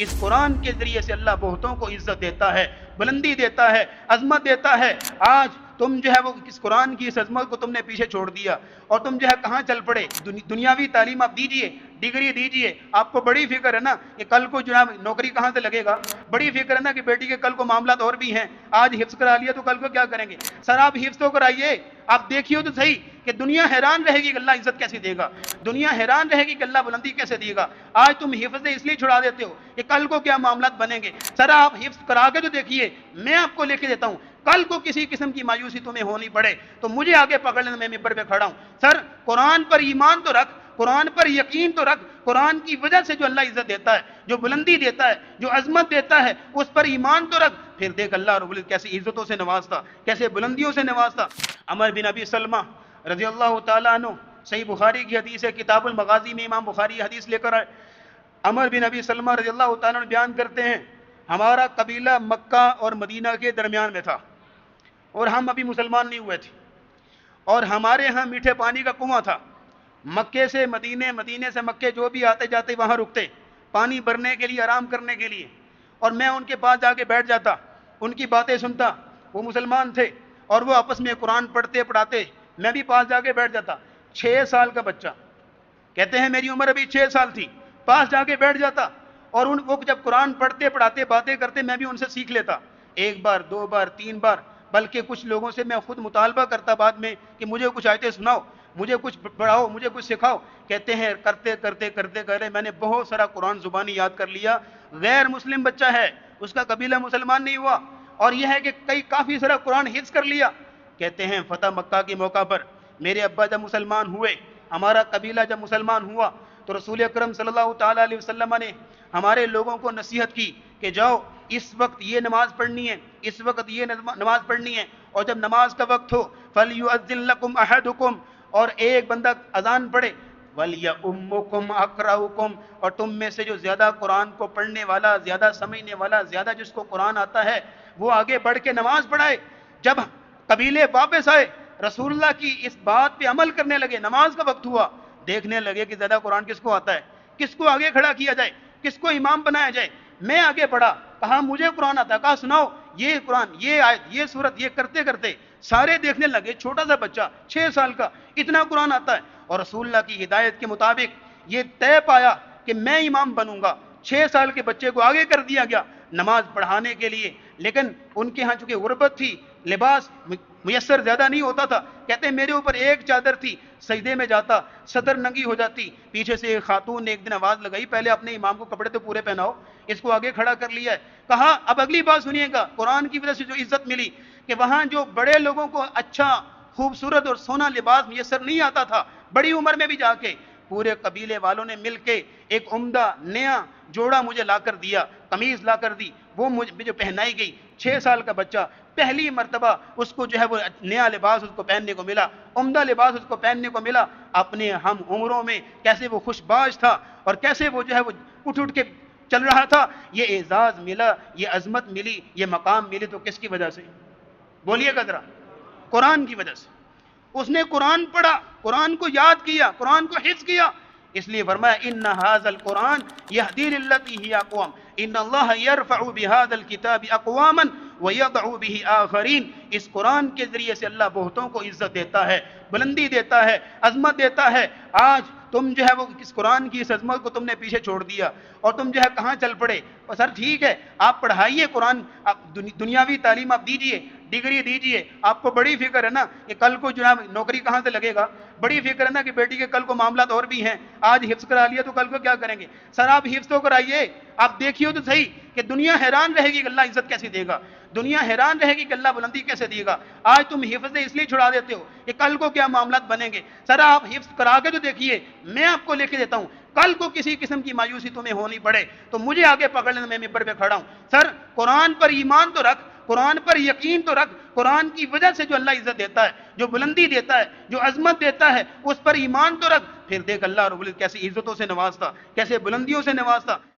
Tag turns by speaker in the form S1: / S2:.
S1: اس قرآن کے ذریعے سے اللہ بہتوں کو عزت دیتا ہے، بلندی دیتا ہے، عظمت دیتا ہے۔ آج تم جو ہے وہ اس قرآن کی اس عظمت کو تم نے پیچھے چھوڑ دیا اور تم جو ہے کہاں چل پڑے؟ دنیاوی تعلیم آپ دیجئے، ڈگری دیجئے، آپ کو بڑی فکر ہے نا کہ کل کو جو ہے نوکری کہاں سے لگے گا، بڑی فکر ہے نا کہ بیٹی کے کل کو معاملات اور بھی ہیں، آج حفظ کرا لیا تو کل کو کیا کریں گے؟ سر آپ حفظ تو کرائیے، آپ دیکھیے تو صحیح کہ دنیا حیران رہے گی کہ اللہ عزت کیسے دے گا، دنیا حیران رہے گی کہ اللہ بلندی کیسے دے گا۔ آج تم حفظ اس لیے چھڑا دیتے ہو کہ کل کو کیا معاملات بنیں گے۔ سر آپ حفظ کرا کے تو دیکھیے، میں آپ کو لے کے دیتا ہوں، کل کو کسی قسم کی مایوسی تمہیں ہونی پڑے تو مجھے آگے پکڑ لینا، میں ممبر پہ کھڑا ہوں۔ سر قرآن پر ایمان تو رکھ، قرآن پر یقین تو رکھ، قرآن کی وجہ سے جو اللہ عزت دیتا ہے، جو بلندی دیتا ہے، جو عظمت دیتا ہے، اس پر ایمان تو رکھ، پھر دیکھ اللہ رب العزت کیسی عزتوں سے نوازتا، کیسے بلندیوں سے نوازتا۔ عمر بن ابی سلمہ رضی اللہ تعالیٰ عنہ، صحیح بخاری کی حدیث ہے، کتاب المغازی میں امام بخاری حدیث لے کر آئے۔ عمر بن ابی سلمہ رضی اللہ تعالیٰ عنہ بیان کرتے ہیں، ہمارا قبیلہ مکہ اور مدینہ کے درمیان میں تھا اور ہم ابھی مسلمان نہیں ہوئے تھے، اور ہمارے ہاں میٹھے پانی کا کنواں تھا۔ مکے سے مدینے، مدینے سے مکے جو بھی آتے جاتے وہاں رکتے پانی بھرنے کے لیے، آرام کرنے کے لیے، اور میں ان کے پاس جا کے بیٹھ جاتا، ان کی باتیں سنتا۔ وہ مسلمان تھے اور وہ آپس میں قرآن پڑھتے پڑھاتے، میں بھی پاس جا کے بیٹھ جاتا۔ 6 سال کا بچہ، کہتے ہیں میری عمر ابھی 6 سال تھی، پاس جا کے بیٹھ جاتا اور وہ جب قرآن پڑھتے پڑھاتے باتیں کرتے میں بھی ان سے سیکھ لیتا، 1 بار 2 بار 3 بار، بلکہ کچھ لوگوں سے میں خود مطالبہ کرتا بعد میں کہ مجھے کچھ آیتیں سناؤ، مجھے کچھ پڑھاؤ، مجھے کچھ سکھاؤ۔ کہتے ہیں کرتے کرتے کرتے کرتے میں نے بہت سارا قرآن زبانی یاد کر لیا۔ غیر مسلم بچہ ہے، اس کا قبیلہ مسلمان نہیں ہوا، اور یہ ہے کہ کافی سارا قرآن حفظ کر لیا۔ کہتے ہیں فتح مکہ کے موقع پر میرے ابا جب مسلمان ہوئے، ہمارا قبیلہ جب مسلمان ہوا، تو رسول اکرم صلی اللہ تعالیٰ علیہ وسلم نے ہمارے لوگوں کو نصیحت کی کہ جاؤ اس وقت یہ نماز پڑھنی ہے، اس وقت یہ نماز پڑھنی ہے، اور جب نماز کا وقت ہو فَلْيُؤَذِّن لَكُمْ أَحَدُكُمْ، اور ایک بندہ اذان پڑھے، وَلْيَؤُمُّكُمْ أَقْرَأُكُمْ، اور تم میں سے جو زیادہ قرآن کو پڑھنے والا، زیادہ سمجھنے والا، زیادہ جس کو قرآن آتا ہے، وہ آگے بڑھ کے نماز پڑھائے۔ جب قبیلے واپس آئے، رسول اللہ کی اس بات پہ عمل کرنے لگے، نماز کا وقت ہوا، دیکھنے لگے کہ زیادہ قرآن کس کو آتا ہے، کس کو آگے کھڑا کیا جائے، کس کو امام بنایا جائے۔ میں آگے بڑھا، کہا مجھے قرآن آتا ہے، کہا سناؤ یہ قرآن، یہ آیت، یہ سورت، یہ کرتے کرتے سارے دیکھنے لگے، چھوٹا سا بچہ 6 سال کا اتنا قرآن آتا ہے، اور رسول اللہ کی ہدایت کے مطابق یہ طے پایا کہ میں امام بنوں گا۔ 6 سال کے بچے کو آگے کر دیا گیا نماز پڑھانے کے لیے، لیکن ان کے ہاں چونکہ غربت تھی، لباس میسر زیادہ نہیں ہوتا تھا، کہتے ہیں میرے اوپر ایک چادر تھی، سجدے میں جاتا صدر ننگی ہو جاتی۔ پیچھے سے ایک خاتون نے ایک دن آواز لگائی، پہلے اپنے امام کو کپڑے تو پورے پہناؤ، اس کو آگے کھڑا کر لیا ہے۔ کہا اب اگلی بات سنیے گا، قرآن کی وجہ سے جو عزت ملی کہ وہاں جو بڑے لوگوں کو اچھا خوبصورت اور سونا لباس میسر نہیں آتا تھا، بڑی عمر میں بھی جا کے پورے قبیلے والوں نے مل کے ایک عمدہ نیا جوڑا مجھے لا کر دیا، قمیض لا کر دی، وہ مجھے پہنائی گئی۔ 6 سال کا بچہ پہلی مرتبہ اس کو جو ہے وہ نیا لباس اس کو پہننے کو ملا، عمدہ لباس اس کو پہننے کو ملا۔ اپنے ہم عمروں میں کیسے وہ خوش باش تھا اور کیسے وہ جو ہے وہ اٹھ کے چل رہا تھا۔ یہ اعزاز ملا، یہ عظمت ملی، یہ مقام ملی تو کس کی وجہ سے؟ بولیے گا ذرا، قرآن کی وجہ سے۔ اس نے قرآن پڑھا، قرآن کو یاد کیا، قرآن کو حفظ کیا، اس لیے فرمایا ان ھذا القرآن یہدی للتی ہی اقوام ان اللہ یرفع بہذا الکتاب اقواما ویضع بہ آخرین۔ اس قرآن کے ذریعے سے اللہ بہتوں کو عزت دیتا ہے، بلندی دیتا ہے، عظمت دیتا ہے۔ آج تم جو ہے وہ اس قرآن کی اس عظمت کو تم نے پیچھے چھوڑ دیا اور تم جو ہے کہاں چل پڑے؟ اور سر ٹھیک ہے آپ پڑھائیے قرآن، دنیاوی تعلیم آپ دیجئے، ڈگری دیجئے، آپ کو بڑی فکر ہے نا کہ کل کو جو ہے نوکری کہاں سے لگے گا، بڑی فکر ہے نا کہ بیٹی کے کل کو معاملات اور بھی ہیں، آج حفظ کرا لیا تو کل کو کیا کریں گے؟ سر آپ حفظ تو کرائیے، آپ دیکھیے تو صحیح کہ دنیا حیران رہے گی کہ اللہ عزت کیسے دے گا، دنیا حیران رہے گی کہ اللہ بلندی کیسے دے گا۔ آج تم حفظ اس لیے چھڑا دیتے ہو کہ کل کو کیا معاملات بنیں گے۔ سر آپ حفظ کرا کے تو دیکھیے، میں آپ کو لے کے دیتا ہوں، کل کو کسی قسم کی مایوسی تمہیں ہونی پڑے تو مجھے آگے پکڑ لینا، میں ممبر پہ کھڑا ہوں۔ سر قرآن پر ایمان تو رکھ، قرآن پر یقین تو رکھ، قرآن کی وجہ سے جو اللہ عزت دیتا ہے، جو بلندی دیتا ہے، جو عظمت دیتا ہے، اس پر ایمان تو رکھ، پھر دیکھ اللہ رب العزت کیسی عزتوں سے نوازتا، کیسے بلندیوں سے نوازتا۔